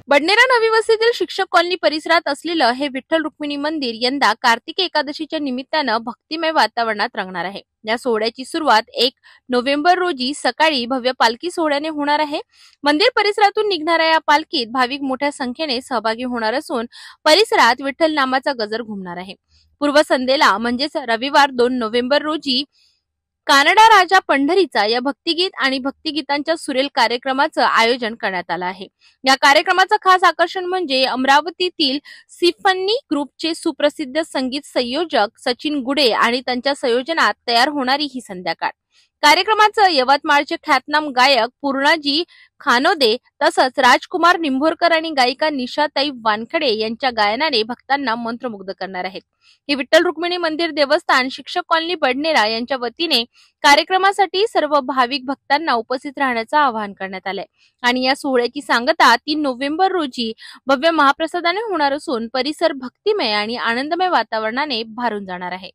बडनेरा नवी वस्तीतील शिक्षक कॉलनी परिसरात असलेलं हे विठ्ठल रुक्मिणी मंदिर यंदा कार्तिकी एकादशीच्या निमित्तानं भक्तिमय वातावरणात रंगणार आहे। या सोहळ्याची सुरुवात 1 नोव्हेंबर रोजी सकाळी भव्य पालखी सोहळ्याने होणार आहे। मंदिर परिसरातून निघणाऱ्या या पालखीत भाविक मोठ्या संख्येने सहभागी होणार असून परिसरात विठ्ठल नामाचा गजर घुमणार आहे। पूर्वसंध्येला म्हणजेच रविवार 2 नोव्हेंबर रोजी कानडा राजा पंढरीचा या भक्तिगीत आणि भक्तिगीतांच्या सुरेल कार्यक्रमाचं आयोजन करण्यात आलं आहे। या कार्यक्रमाचं खास आकर्षण म्हणजे अमरावतीतील सिम्फनी ग्रुपचे सुप्रसिद्ध संगीत संयोजक सचिन गुडे आणि त्यांच्या संयोजनात तयार होणारी ही संध्याकाळ। कार्यक्रमाचं यवतमाळचे ख्यातनाम गायक पूर्णाजी खानोदे तसंच राजकुमार निंभोरकर आणि गायिका निशाताई वानखडे यांच्या गायनाने भक्तांना मंत्रमुग्ध करणार आहेत। हे विठ्ठल रुक्मिणी मंदिर देवस्थान शिक्षक कॉलनी बडनेरा यांच्या वतीने कार्यक्रमासाठी सर्व भाविक भक्तांना उपस्थित राहण्याचं आवाहन करण्यात आलंय आणि या सोहळ्याची सांगता 3 नोव्हेंबर रोजी भव्य महाप्रसादाने होणार असून परिसर भक्तिमय आणि आनंदमय वातावरणाने भारून जाणार आहे।